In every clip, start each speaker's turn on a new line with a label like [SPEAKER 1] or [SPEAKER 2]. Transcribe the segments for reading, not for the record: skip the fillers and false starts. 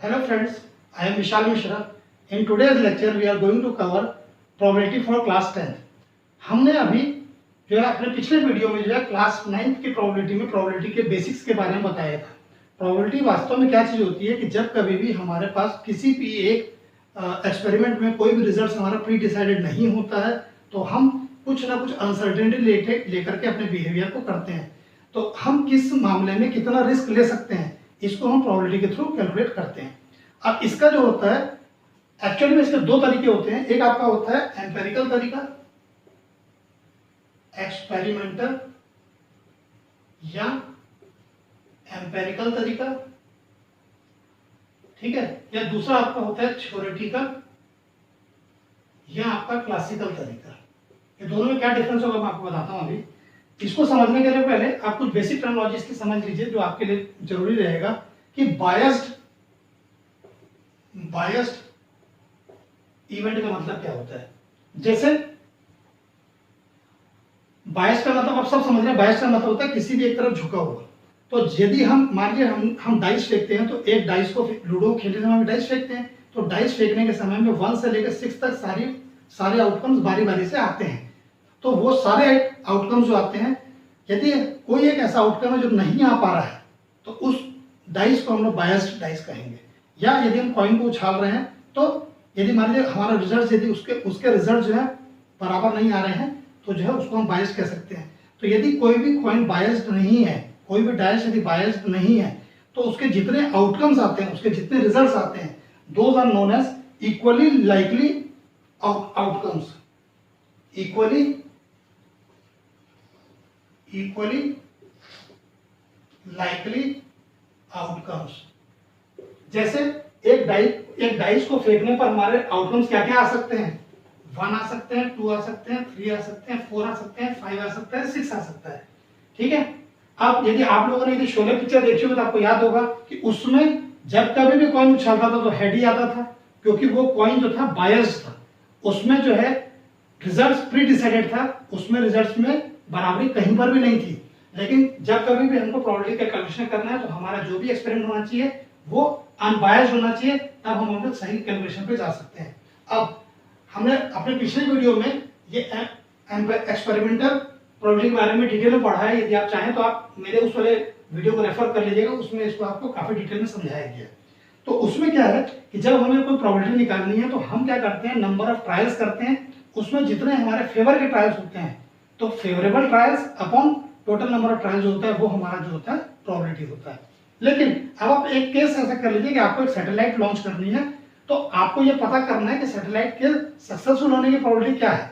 [SPEAKER 1] Hello friends, I am Vishal Mishra. In today's lecture we are going to cover probability for class 10th. हमने अभी जो है अपने पिछले वीडियो में जो है क्लास 9th की probability के बेसिक्स के बारे में बताया था. probability वास्तव में क्या चीज़ होती है कि जब कभी भी हमारे पास किसी भी एक एक्सपेरिमेंट में कोई भी रिजल्ट हमारा प्री डिसाइडेड नहीं होता है तो हम कुछ ना कुछ अनसर्टेनिटी लेकर के अपने बिहेवियर को करते हैं. तो हम किस मामले में कितना रिस्क ले सकते हैं इसको हम प्रोबेबिलिटी के थ्रू कैलकुलेट करते हैं. अब इसका जो होता है एक्चुअली में इसके दो तरीके होते हैं. एक आपका होता है एम्पेरिकल तरीका, एक्सपेरिमेंटल या एम्पेरिकल तरीका, ठीक है, या दूसरा आपका होता है थ्योरेटिकल या आपका क्लासिकल तरीका. ये दोनों में क्या डिफरेंस होगा मैं आपको बताता हूं. अभी इसको समझने के लिए पहले आप कुछ बेसिक टर्मिनोलॉजीज की समझ लीजिए जो आपके लिए जरूरी रहेगा कि बायस्ड इवेंट का मतलब क्या होता है. जैसे बायस का मतलब आप सब समझ रहे हैं. बायस का मतलब होता है किसी भी एक तरफ झुका हुआ. तो यदि हम मान लीजिए हम डाइस फेंकते हैं तो एक डाइस को लूडो खेलते समय में डाइस फेंकते हैं तो डाइस फेंकने के समय में 1 से लेकर 6 तक सारे आउटकम्स बारी बारी से आते हैं. तो वो सारे आउटकम्स जो आते हैं यदि कोई एक ऐसा आउटकम है जो नहीं आ पा रहा है तो उस डाइस को हम लोग बायस्ड डाइस कहेंगे. या यदि हम कॉइन को उछाल रहे हैं तो यदि मान लीजिए हमारा रिजल्ट यदि उसके रिजल्ट जो है बराबर नहीं आ रहे हैं तो जो है उसको हम बायस्ड कह सकते हैं. तो यदि कोई भी कॉइन बायस्ड नहीं है, कोई भी डाइस यदि बायस्ड नहीं है तो उसके जितने आउटकम्स आते हैं, उसके जितने रिजल्ट आते हैं, those are known as equally likely outcomes. Equally likely outcomes. जैसे एक डाइस को फेंकने पर हमारे आउटकम्स क्या क्या आ सकते हैं. 1 आ सकते हैं, 2 आ सकते हैं, 3 आ सकते हैं, 4 आ सकते हैं, 5 आ सकता है, 6 आ सकता है. ठीक है. अब यदि आप लोगों ने यदि शोले पिक्चर देखी हो तो आपको याद होगा कि उसमें जब कभी भी कॉइन उछालता था तो हेड ही आता था क्योंकि वो कॉइन जो था बायस्ड था. उसमें जो है रिजल्ट्स प्री डिसाइडेड था, उसमें रिजल्ट्स में बराबरी कहीं पर भी नहीं थी. लेकिन जब कभी भी हमको प्रोबेबिलिटी का कैलकुलेशन करना है तो हमारा जो भी एक्सपेरिमेंट होना चाहिए वो अनबायस्ड होना चाहिए, तब हम लोग सही कैलकुलेशन पे जा सकते हैं. अब हमने अपने पिछले वीडियो में ये एक्सपेरिमेंटल प्रोबेबिलिटी के बारे में डिटेल में पढ़ा है. यदि आप चाहें तो आप मेरे उस वाले वीडियो को रेफर कर लीजिएगा, उसमें इसको आपको काफी डिटेल में समझाया गया. तो उसमें क्या है कि जब हमें कोई प्रोबेबिलिटी निकालनी है तो हम क्या करते हैं, नंबर ऑफ ट्रायल्स करते हैं. उसमें जितने हमारे फेवर के ट्रायल्स होते हैं तो favourable trials upon total number of trials जो होता है वो हमारा जो होता है प्रोबेबिलिटी होता है. लेकिन अब आप एक केस ऐसा कर लीजिए कि आपको एक सैटेलाइट लॉन्च करनी है तो आपको ये पता करना है कि सैटेलाइट के सक्सेसफुल होने की प्रोबेबिलिटी क्या है.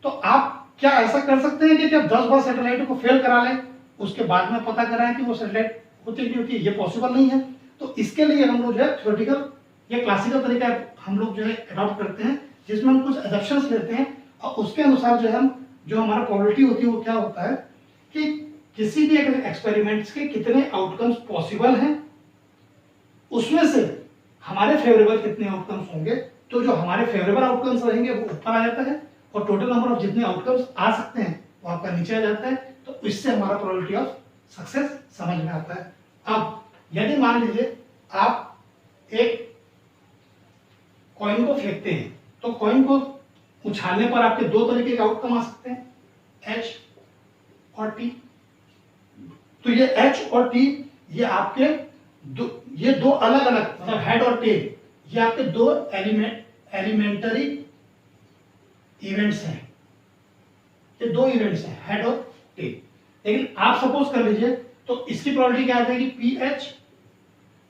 [SPEAKER 1] तो आप क्या ऐसा कर सकते हैं कि आप 10 बार सैटेलाइट को फेल करा लें उसके बाद में पता कराएं कि वो सैटेलाइट होती है क्योंकि ये पॉसिबल नहीं है. तो इसके लिए हम लोग जो है थ्योरेटिकल या क्लासिकल तरीका हम लोग जो है अडॉप्ट करते हैं जिसमें हम कुछ एजम्पशंस लेते हैं और उसके अनुसार जो है हम जो हमारा प्रोबेबिलिटी होती है वो क्या होता है कि किसी भी एक्सपेरिमेंट्स के कितने आउटकम्स पॉसिबल हैं उसमें से हमारे फेवरेबल कितने आउटकम्स होंगे. तो जो हमारे फेवरेबल आउटकम्स रहेंगे वो ऊपर आ जाता है और टोटल नंबर ऑफ जितने आउटकम्स आ सकते हैं वो आपका नीचे आ जाता है. तो इससे हमारा प्रोबेबिलिटी ऑफ सक्सेस समझ में आता है. अब यदि मान लीजिए आप एक कॉइन को फेंकते हैं तो कॉइन को उछालने पर आपके दो तरीके के आउटकम आ सकते हैं, H और T. तो ये H और T ये आपके ये दो अलग अलग मतलब हेड और टेल ये आपके दो एलिमेंटरी इवेंट्स हैं. ये दो इवेंट्स हैं हेड और टेल. लेकिन आप सपोज कर लीजिए तो इसकी प्रोबेबिलिटी क्या आ जाएगी PH,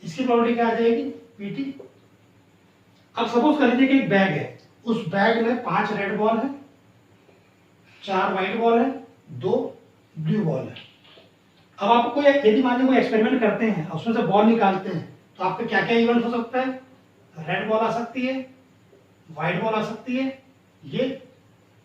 [SPEAKER 1] इसकी प्रोबेबिलिटी क्या आ जाएगी PT. अब सपोज कर लीजिए कि एक बैग है, उस बैग में 5 रेड बॉल है, 4 व्हाइट बॉल है, 2 ब्लू बॉल है. अब आपको यदि मान लीजिए कोई एक्सपेरिमेंट करते हैं उसमें से बॉल निकालते हैं तो आपका क्या क्या इवेंट हो सकता है. रेड बॉल आ सकती है, व्हाइट बॉल आ सकती है, ये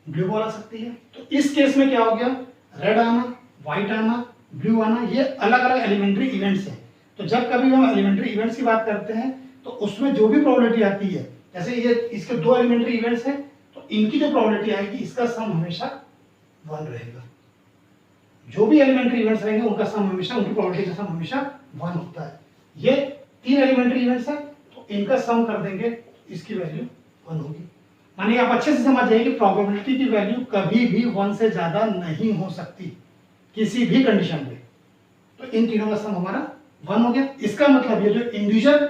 [SPEAKER 1] ब्लू बॉल आ सकती है. तो इस केस में क्या हो गया, रेड आना, व्हाइट आना, ब्लू आना, ये अलग अलग एलिमेंट्री इवेंट्स हैं. तो जब कभी हम एलिमेंट्री इवेंट्स की बात करते हैं तो उसमें जो भी प्रोबेबिलिटी आती है, जैसे ये इसके 2 एलिमेंट्री इवेंट्स हैं तो इनकी जो प्रोबेबिलिटी आएगी इसका सम हमेशा 1 रहेगा. जो भी एलिमेंट्री इवेंट्स रहेंगे उनका सम हमेशा, उनकी प्रोबेबिलिटी का सम हमेशा 1 होता है. ये 3 एलिमेंट्री इवेंट्स हैं तो इनका सम कर देंगे, इसकी वैल्यू 1 होगी। मानिए आप अच्छे से समझ जाइए कि प्रोबेबिलिटी की वैल्यू कभी भी 1 से ज्यादा नहीं हो सकती किसी भी कंडीशन में। तो इन तीनों का सम हमारा 1 हो गया। इसका मतलब ये जो इंडिविजुअल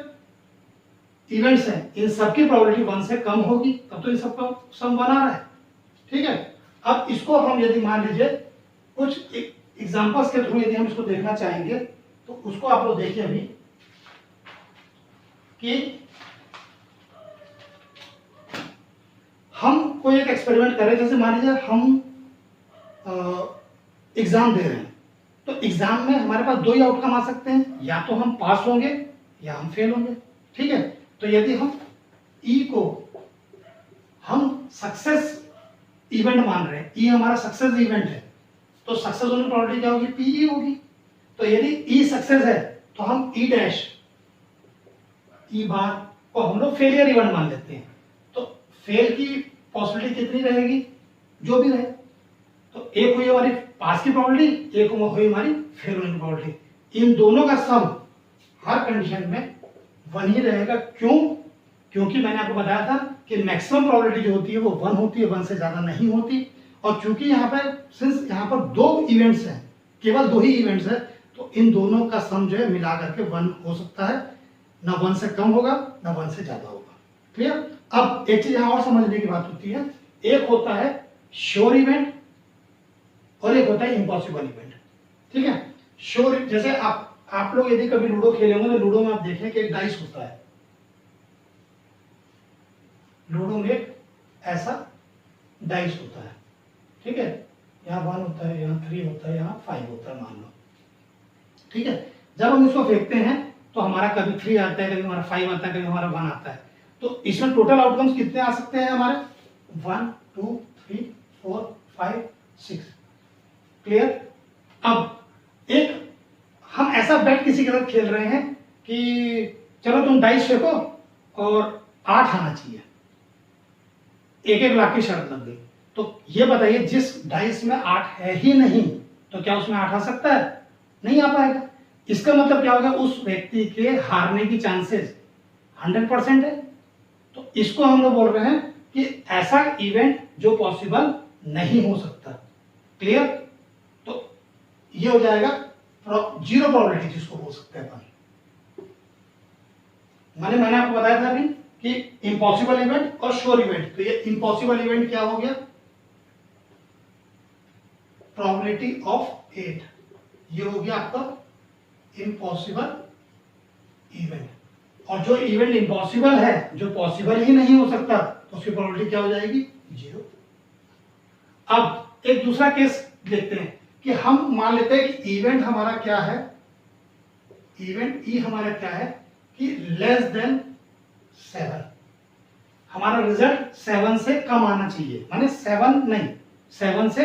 [SPEAKER 1] इवेंट्स हैं इन सबकी प्रोबेबिलिटी 1 से कम होगी, तब तो इन सबका सम 1 आ रहा है। ठीक है, अब इसको हम यदि मान लीजिए कुछ एग्जांपल्स के थ्रू यदि हम इसको देखना चाहेंगे तो उसको आप लोग देखिए अभी कि हम कोई एक एक्सपेरिमेंट करें। जैसे मान लीजिए हम एग्जाम दे रहे हैं, तो एग्जाम में हमारे पास 2 ही आउटकम आ सकते हैं, या तो हम पास होंगे या हम फेल होंगे। ठीक है, तो यदि हम ई को हम सक्सेस इवेंट मान रहे हैं, ई हमारा सक्सेस इवेंट है, तो सक्सेस होने की प्रोबेबिलिटी क्या होगी, पीई होगी। तो यदि ई सक्सेस है तो हम ई डैश ई बार को हम लोग फेलियर इवेंट मान लेते हैं। तो फेल की पॉसिबिलिटी कितनी रहेगी, जो भी रहे। तो एक हुई हमारी पास की प्रोबेबिलिटी, एक हुई हमारी फेल होने की प्रोबेबिलिटी। इन दोनों का सम हर कंडीशन में 1 ही रहेगा। क्यों? क्योंकि मैंने आपको बताया था कि मैक्सिमम प्रोबेबिलिटी जो होती है वो 1 होती है, 1 से ज्यादा नहीं होती। और चूंकि यहाँ पर सिंस यहाँ पर 2 इवेंट्स हैं, केवल 2 ही इवेंट्स है, तो इन दोनों का सम जो है मिला करके 1 हो सकता है। ना 1 से कम होगा ना 1 से ज्यादा होगा। क्लियर? अब एक चीज यहाँ और समझने की बात होती है, एक होता है श्योर इवेंट और एक होता है इम्पॉसिबल इवेंट। ठीक है, श्योर जैसे आप लोग यदि कभी लूडो खेले होंगे तो लूडो में आप देखें कि एक डाइस होता है। लूडो में एक ऐसा डाइस होता है। ठीक है, यहाँ 1 होता है, यहाँ 3 होता है, यहाँ 5 होता है मान लो। ठीक है, जब हम इसको फेंकते हैं तो हमारा कभी 3 आता है, कभी हमारा 5 आता है, कभी हमारा 1 आता है। तो इसमें टोटल आउटकम्स कितने आ सकते हैं हमारे, 1 2 3 4 5 6। क्लियर? अब एक हम ऐसा बेट किसी के साथ खेल रहे हैं कि चलो तुम डाइस फेंको और 8 आना चाहिए, 1-1 लाख की शर्त लग गई। तो ये बताइए जिस डाइस में 8 है ही नहीं, तो क्या उसमें 8 आ सकता है? नहीं आ पाएगा। इसका मतलब क्या होगा, उस व्यक्ति के हारने की चांसेस 100% है। तो इसको हम लोग बोल रहे हैं कि ऐसा इवेंट जो पॉसिबल नहीं हो सकता। क्लियर? तो ये हो जाएगा जीरो प्रोबेबिलिटी, जिसको बोल सकते हैं अपन। मैंने आपको बताया था अभी कि इम्पॉसिबल इवेंट और श्योर इवेंट। तो ये इम्पॉसिबल इवेंट क्या हो गया, प्रोबेबिलिटी ऑफ 8, ये हो गया आपका इम्पॉसिबल इवेंट। और जो इवेंट इम्पॉसिबल है, जो पॉसिबल ही नहीं हो सकता, तो उसकी प्रोबेबिलिटी क्या हो जाएगी, 0। अब एक दूसरा केस देखते हैं कि हम मान लेते हैं कि इवेंट हमारा क्या है, इवेंट ई हमारा क्या है कि लेस देन 7, हमारा रिजल्ट 7 से कम आना चाहिए। माने 7 नहीं, 7 से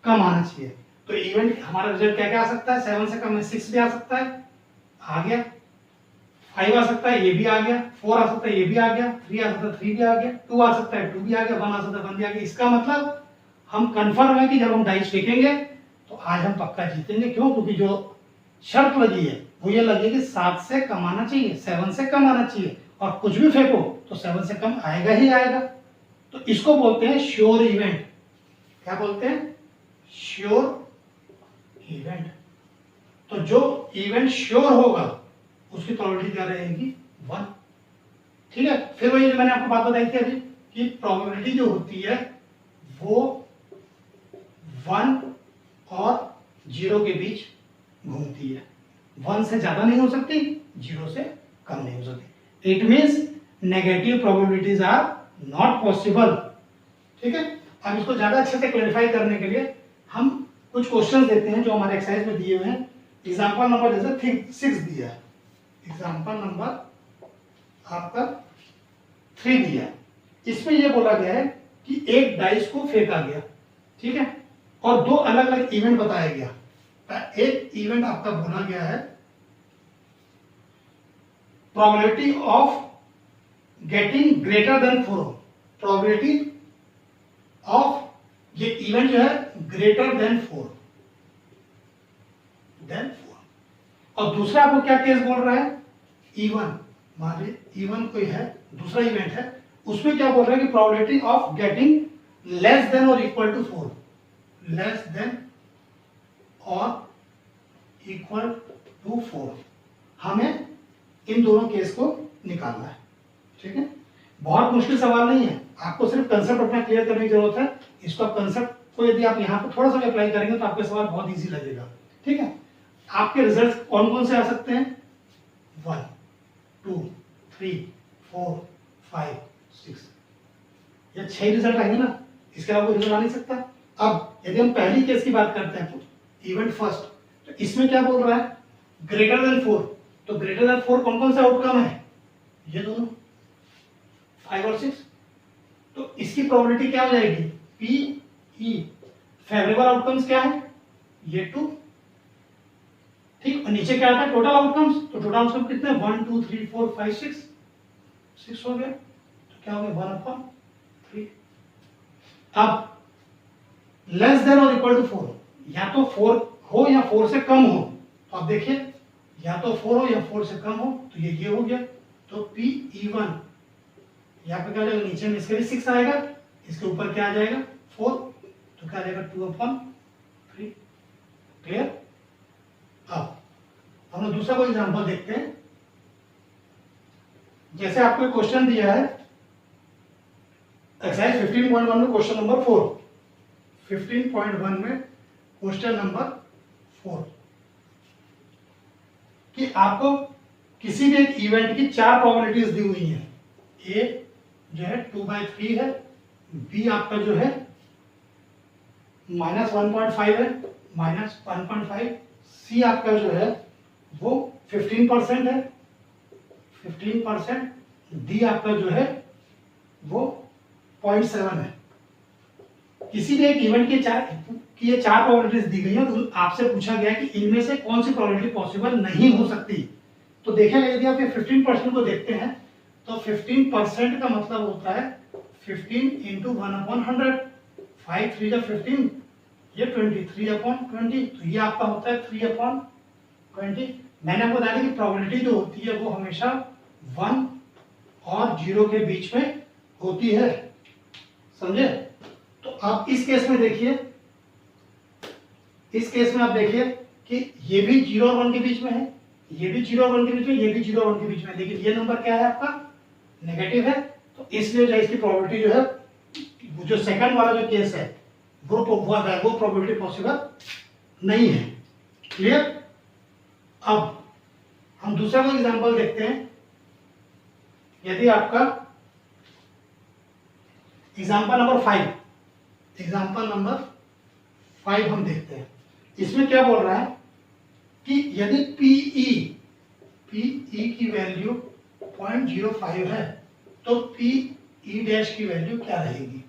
[SPEAKER 1] कम आना चाहिए। तो इवेंट हमारा रिजल्ट क्या क्या आ सकता है, 7 से कम में 6 भी आ सकता है, आ गया। 5 आ सकता है, ये भी आ गया। 4 आ सकता है, ये भी आ गया। 3 आ सकता है, 3 भी आ गया। 2 आ सकता है, 2 भी आ गया। 1 आ सकता है, 1 भी आ गया। इसका मतलब हम कंफर्म है कि जब हम डाइस फेंकेंगे तो आज हम पक्का जीतेंगे। क्यों? क्योंकि जो शर्त लगी है वो ये लगी कि 7 से कम आना चाहिए, 7 से कम आना चाहिए, और कुछ भी फेंको तो 7 से कम आएगा ही आएगा। तो इसको बोलते हैं श्योर इवेंट। क्या बोलते हैं? Sure event. तो जो इवेंट श्योर होगा उसकी प्रोबेबिलिटी क्या रहेगी, 1। ठीक है, फिर वही मैंने आपको बात बताई थी अभी कि प्रोबेबिलिटी जो होती है वो 1 और 0 के बीच घूमती है। 1 से ज्यादा नहीं हो सकती, 0 से कम नहीं हो सकती। It means negative probabilities are not possible. ठीक है, अब इसको ज्यादा अच्छे से क्लैरिफाई करने के लिए हम कुछ क्वेश्चन देते हैं जो हमारे एक्सरसाइज में दिए हुए हैं। एग्जाम्पल नंबर जैसे 6 दिया है, एग्जाम्पल नंबर आपका 3 दिया है। इसमें यह बोला गया है कि एक डाइस को फेंका गया, ठीक है, और 2 अलग अलग इवेंट बताया गया। एक इवेंट आपका बोला गया है probability of getting greater than 4, probability of ये इवेंट जो है ग्रेटर देन 4, और दूसरा आपको क्या केस बोल रहा है, इवन मान लीजिए इवन कोई है, दूसरा इवेंट है, उसमें क्या बोल रहा है कि probability of getting less than और इक्वल टू 4, लेस देन और इक्वल टू 4, हमें इन दोनों केस को निकालना है। ठीक है, बहुत मुश्किल सवाल नहीं है, आपको सिर्फ कंसेप्ट अपना क्लियर करने की जरूरत है। इसको आप कंसेप्ट को यदि आप यहाँ पे थोड़ा सा अप्लाई करेंगे तो आपके सवाल बहुत इजी लगेगा। ठीक है, आपके रिजल्ट कौन कौन से आ सकते हैं, 1 2 3 4 5 6, ये 6 रिजल्ट आएंगे ना, इसके अलावा कोई रिजल्ट आ नहीं सकता। अब यदि हम पहली केस की बात करते हैं, इवेंट फर्स्ट, तो इसमें क्या बोल रहा है, ग्रेटर देन 4, तो ग्रेटर देन 4 कौन कौन सा आउटकम है, ये दोनों 5 और 6, तो इसकी प्रोबेबिलिटी क्या हो जाएगी, पी ई, फेवरेबल आउटकम्स क्या है, ये 2, ठीक, और नीचे क्या आता है, टोटल आउटकम्स, तो टोटल आउटकम कितने, 1 2 3 4 5 6 हो गया, तो क्या हो गया 1/3। अब लेस देन और इक्वल टू 4, या तो 4 हो या 4 से कम हो, तो आप देखिए या तो 4 हो या 4 से कम हो, तो ये हो गया, तो पी E1 यहाँ पे क्या आ जाएगा, नीचे में इसके भी 6 आएगा, इसके ऊपर क्या आ जाएगा 4, तो क्या आ जाएगा 2/3। क्लियर। अब हम लोग दूसरा कोई एग्जांपल देखते हैं। जैसे आपको एक क्वेश्चन दिया है एक्सरसाइज 15.1 में क्वेश्चन नंबर 4, 15.1 में क्वेश्चन नंबर 4 कि आपको किसी भी एक इवेंट की 4 प्रोबेबिलिटीज दी हुई हैं। ए जो है 2/3 है, बी आपका जो है -1.5 है, -1.5, सी आपका जो है वो 15% है, 15%, डी आपका जो है वो 0.7 है। किसी भी एक इवेंट के ये 4 प्रोबेबिलिटीज दी गई है, तो आपसे पूछा गया कि इनमें से कौन सी प्रोबेबिलिटी पॉसिबल नहीं हो सकती। तो देखें, यदि आप ये 15% को देखते हैं तो 15% का मतलब होता है 15 × 1/100, 5 3 जा 15, ये 23/20, तो ये आपका होता है 3/20। मैंने आपको बताया कि प्रोबेबिलिटी जो होती है वो हमेशा 1 और 0 के बीच में होती है, समझे। तो आप इस केस में देखिए, इस केस में आप देखिए कि ये भी 0 और 1 के बीच में है, ये भी 0 और 1 के बीच में, ये भी 0 और 1 के बीच में, लेकिन ये नंबर क्या है आपका, नेगेटिव है, तो इसलिए जो इसकी प्रोबेबिलिटी जो है, जो सेकंड वाला जो केस है वो प्रोबेबिलिटी पॉसिबल नहीं है। क्लियर। अब हम दूसरा कोई एग्जांपल देखते हैं। यदि आपका एग्जांपल नंबर 5, एग्जांपल नंबर 5 हम देखते हैं। इसमें क्या बोल रहा है कि यदि पीई की वैल्यू 0.05 है तो पीई डैश की वैल्यू क्या रहेगी,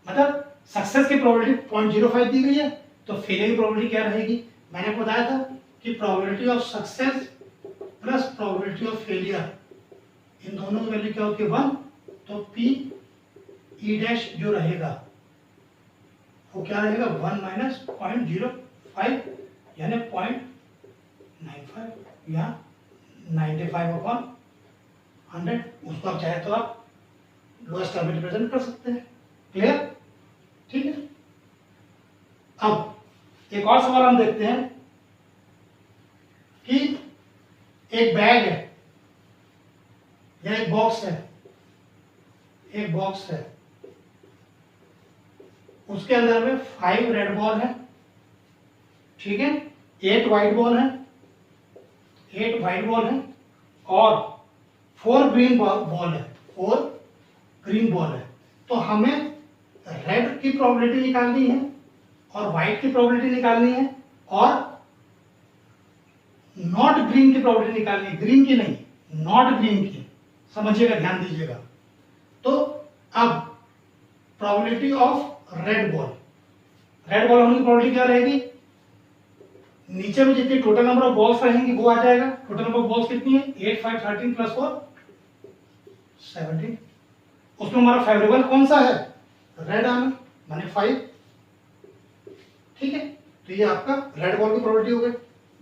[SPEAKER 1] मतलब सक्सेस की प्रोबेबिलिटी 0.05 दी गई है, तो फेलियर की प्रोबेबिलिटी क्या रहेगी। मैंने आपको बताया था कि probability of success plus probability of failure, इन दोनों की वैल्यू क्या होती है 1, तो पी ई डैश जो रहेगा वो क्या रहेगा 1 - 0.05, यानी 0.95 या 95/100। उसको आप चाहे तो आप लोएस्ट टर्म में रिप्रेजेंट कर सकते हैं। क्लियर, ठीक है। अब एक और सवाल हम देखते हैं कि एक बैग है या एक बॉक्स है, एक बॉक्स है, उसके अंदर में 5 रेड बॉल है, ठीक है, 8 व्हाइट बॉल है, 8 व्हाइट बॉल है और 4 ग्रीन बॉल है, 4 ग्रीन बॉल है। तो हमें रेड की प्रोबेबिलिटी निकालनी है और व्हाइट की प्रोबेबिलिटी निकालनी है और नॉट ग्रीन की प्रोबेबिलिटी निकालनी है, ग्रीन की नहीं, नॉट ग्रीन की, समझिएगा, ध्यान दीजिएगा। तो अब probability of red ball, red ball होने की प्रोबेबिलिटी क्या रहेगी, नीचे में जितनी टोटल नंबर ऑफ बॉल्स रहेंगी वो आ जाएगा। टोटल नंबर ऑफ बॉल्स कितनी है, 8 5 13 + 4 17। उसमें हमारा फेवरेबल कौन सा है, रेड आना, माने 5, ठीक है। तो ये आपका रेड बॉल की प्रोबेबिलिटी हो गई।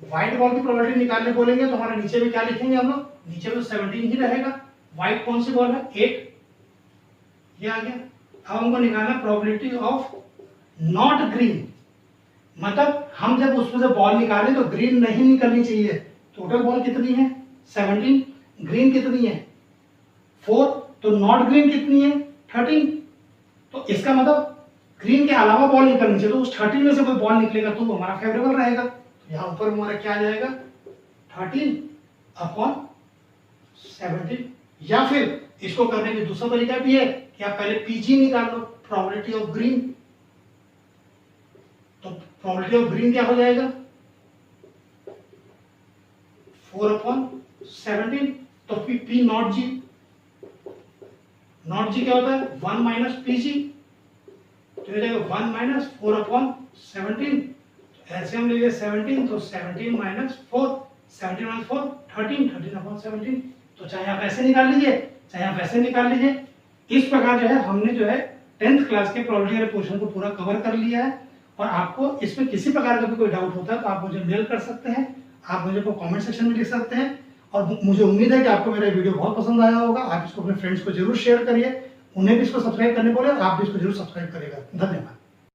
[SPEAKER 1] व्हाइट बॉल की प्रोबेबिलिटी निकालने बोलेंगे तो हमारा नीचे में क्या लिखेंगे हम लोग, नीचे में 17 ही रहेगा। व्हाइट कौन सी बॉल है, 8, ये आ गया। अब हमको निकालना प्रोबेबिलिटी ऑफ नॉट ग्रीन, मतलब हम जब उसमें से बॉल निकालें तो ग्रीन नहीं निकलनी चाहिए। टोटल बॉल कितनी है 17, ग्रीन कितनी है 4, तो नॉट ग्रीन कितनी है 13। तो इसका मतलब ग्रीन के अलावा बॉल निकलनी चाहिए, तो उस 13 में से कोई बॉल निकलेगा तो वो हमारा फेवरेबल रहेगा। तो यहाँ ऊपर हमारा क्या आ जाएगा 13/17। या फिर इसको करने की दूसरा तरीका भी है कि आप पहले पीजी निकाल लो, प्रोबेबिलिटी ऑफ ग्रीन। तो प्रोबेबिलिटी ऑफ ग्रीन क्या हो जाएगा 4/17। तो पी नॉट जी, नॉट जी क्या होता है 1 माइनस पीजी, तो ये जाएगा 1 माइनस 4/17। एलसीएम ले लिया 17, तो 17 माइनस 4, 17 माइनस 4 13, 13/17। तो चाहे आप ऐसे निकाल लीजिए चाहे आप ऐसे निकाल लीजिए। इस प्रकार जो है हमने जो है 10th क्लास के प्रोबेबिलिटी वाले पोर्शन को पूरा कवर कर लिया है। और आपको इसमें किसी प्रकार का भी कोई डाउट होता है तो आप मुझे मेल कर सकते हैं, आप मुझे को कमेंट सेक्शन में लिख सकते हैं। और मुझे उम्मीद है कि आपको मेरा वीडियो बहुत पसंद आया होगा। आप इसको अपने फ्रेंड्स को जरूर शेयर करिए, उन्हें भी इसको सब्सक्राइब करने बोले और आप भी इसको जरूर सब्सक्राइब करिएगा। धन्यवाद।